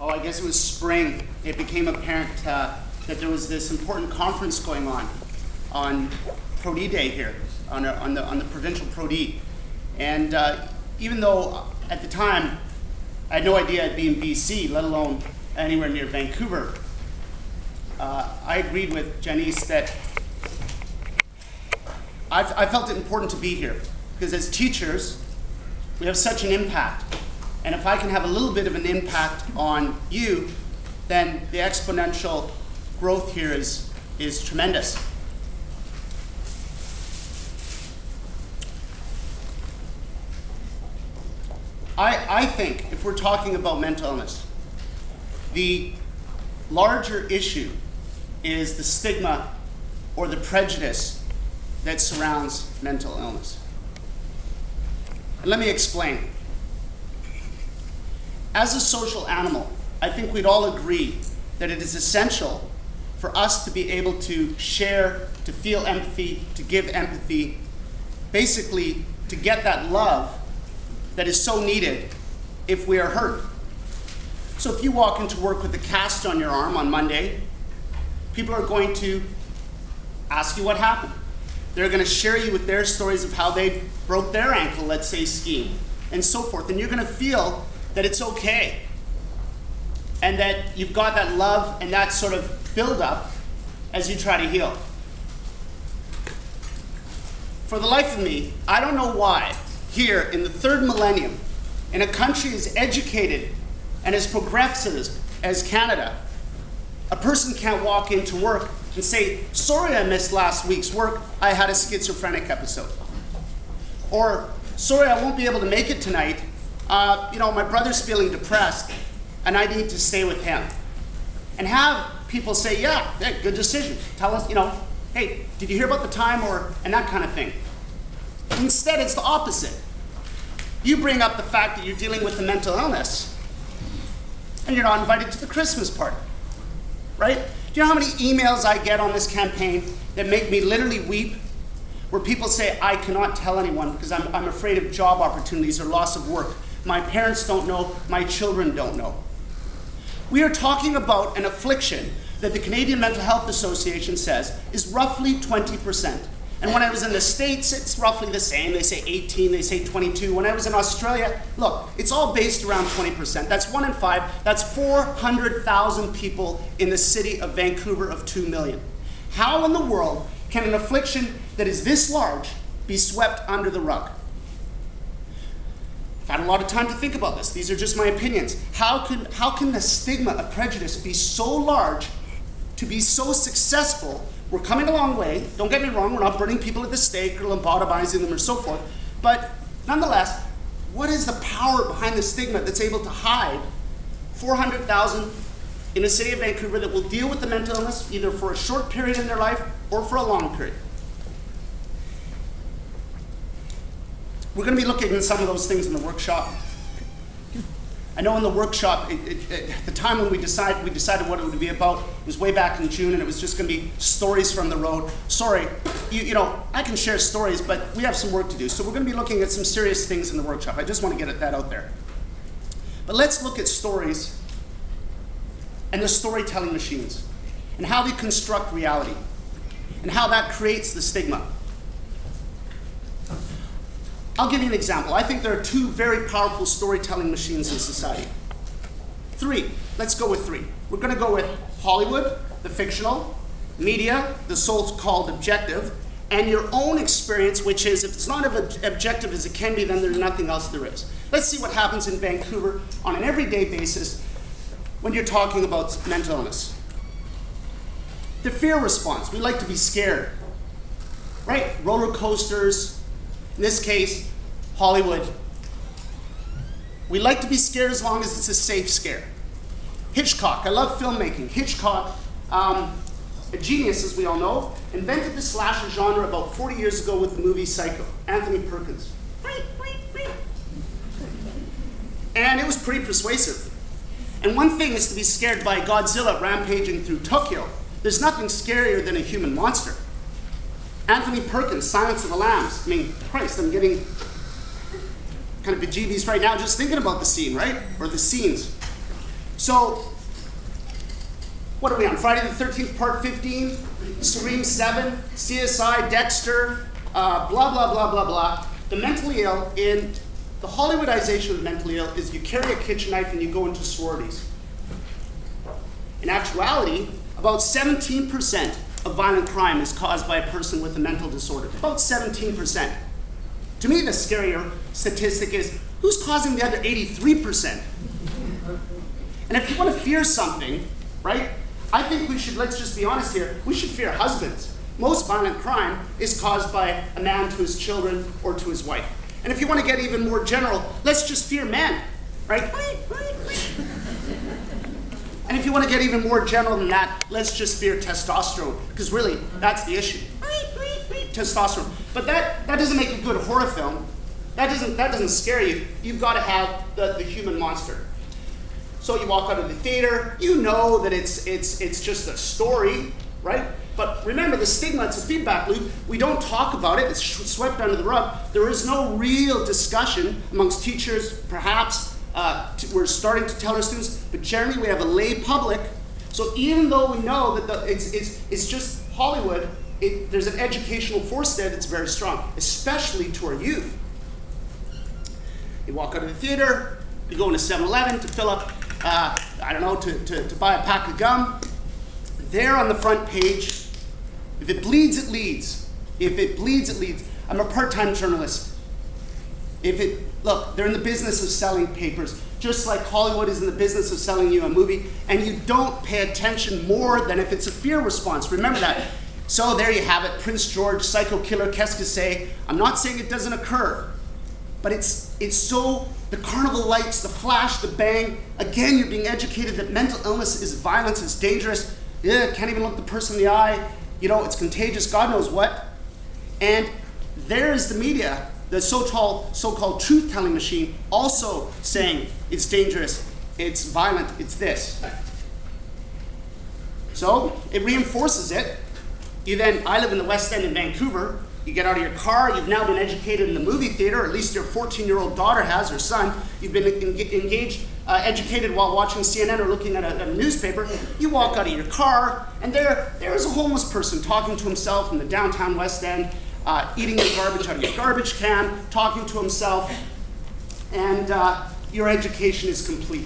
I guess it was spring, it became apparent that there was this important conference going on Pro-D Day here, on the provincial Pro-D. And even though at the time I had no idea I'd be in BC, let alone anywhere near Vancouver, I agreed with Janice that I felt it important to be here, because as teachers, we have such an impact. And if I can have a little bit of an impact on you, then the exponential growth here is tremendous. I think if we're talking about mental illness, the larger issue is the stigma or the prejudice that surrounds mental illness. And let me explain. As a social animal, I think we'd all agree that it is essential for us to be able to share, to feel empathy, to give empathy, basically to get that love that is so needed if we are hurt. So if you walk into work with a cast on your arm on Monday, people are going to ask you what happened. They're going to share you with their stories of how they broke their ankle, let's say skiing, and so forth. And you're going to feel that it's okay, and that you've got that love and that sort of build-up as you try to heal. For the life of me, I don't know why here in the third millennium, in a country as educated and as progressive as Canada, a person can't walk into work and say, sorry I missed last week's work, I had a schizophrenic episode. Or, sorry I won't be able to make it tonight, my brother's feeling depressed and I need to stay with him. And have people say, yeah, good decision. Tell us, hey, did you hear about the time, and that kind of thing. Instead, it's the opposite. You bring up the fact that you're dealing with a mental illness and you're not invited to the Christmas party, right? Do you know how many emails I get on this campaign that make me literally weep, where people say, I cannot tell anyone because I'm afraid of job opportunities or loss of work. My parents don't know, my children don't know. We are talking about an affliction that the Canadian Mental Health Association says is roughly 20%. And when I was in the States, it's roughly the same. They say 18, they say 22. When I was in Australia, look, it's all based around 20%. That's 1 in 5. That's 400,000 people in the city of Vancouver of 2 million. How in the world can an affliction that is this large be swept under the rug? I've had a lot of time to think about this. These are just my opinions. How can the stigma of prejudice be so large to be so successful? We're coming a long way. Don't get me wrong, we're not burning people at the stake or lobotomizing them or so forth. But nonetheless, what is the power behind the stigma that's able to hide 400,000 in the city of Vancouver that will deal with the mental illness either for a short period in their life or for a long period? We're going to be looking at some of those things in the workshop. I know in the workshop, at the time when we decided what it would be about, it was way back in June, and it was just going to be stories from the road. Sorry, I can share stories, but we have some work to do. So we're going to be looking at some serious things in the workshop. I just want to get that out there. But let's look at stories and the storytelling machines and how they construct reality and how that creates the stigma. I'll give you an example. I think there are 2 very powerful storytelling machines in society. 3. Let's go with 3. We're going to go with Hollywood, the fictional, media, the so-called objective, and your own experience, which is, if it's not as objective as it can be, then there's nothing else there is. Let's see what happens in Vancouver on an everyday basis when you're talking about mental illness. The fear response. We like to be scared, right? Roller coasters. In this case, Hollywood. We like to be scared as long as it's a safe scare. Hitchcock, I love filmmaking. Hitchcock, a genius as we all know, invented the slasher genre about 40 years ago with the movie Psycho, Anthony Perkins. And it was pretty persuasive. And one thing is to be scared by Godzilla rampaging through Tokyo. There's nothing scarier than a human monster. Anthony Perkins, Silence of the Lambs. I mean, Christ, I'm getting kind of bejeebies right now just thinking about the scene, right? Or the scenes. So, what are we on? Friday the 13th, part 15, Scream 7, CSI, Dexter, blah, blah, blah, blah, blah. The mentally ill, in the Hollywoodization of the mentally ill, is you carry a kitchen knife and you go into sororities. In actuality, about 17% of violent crime is caused by a person with a mental disorder. About 17%. To me, the scarier statistic is who's causing the other 83%? And if you want to fear something, right, I think we should, let's just be honest here, we should fear husbands. Most violent crime is caused by a man to his children or to his wife. And if you want to get even more general, let's just fear men, right? And if you want to get even more general than that, let's just fear testosterone, because really, that's the issue. Testosterone. But that doesn't make a good horror film. That doesn't scare you. You've got to have the human monster. So you walk out of the theater, you know that it's just a story, right? But remember, the stigma, it's a feedback loop. We don't talk about it. It's swept under the rug. There is no real discussion amongst teachers, perhaps. We're starting to tell our students, but generally we have a lay public. So even though we know that it's just Hollywood, there's an educational force there that's very strong, especially to our youth. You walk out of the theater, you go into 7-Eleven to fill up, to buy a pack of gum. There on the front page, if it bleeds, it leads. If it bleeds, it leads. I'm a part-time journalist. Look, they're in the business of selling papers, just like Hollywood is in the business of selling you a movie, and you don't pay attention more than if it's a fear response. Remember that. So there you have it, Prince George, psycho killer, qu'est-ce que c'est? I'm not saying it doesn't occur, but it's so, the carnival lights, the flash, the bang, again, you're being educated that mental illness is violence, it's dangerous, can't even look the person in the eye, it's contagious, God knows what. And there's the media, the so-called truth-telling machine, also saying it's dangerous, it's violent, it's this. So it reinforces it. I live in the West End in Vancouver. You get out of your car, you've now been educated in the movie theater, or at least your 14-year-old daughter has, or son. You've been educated while watching CNN or looking at a newspaper. You walk out of your car, and there is a homeless person talking to himself in the downtown West End, eating your garbage out of your garbage can, talking to himself, and your education is complete.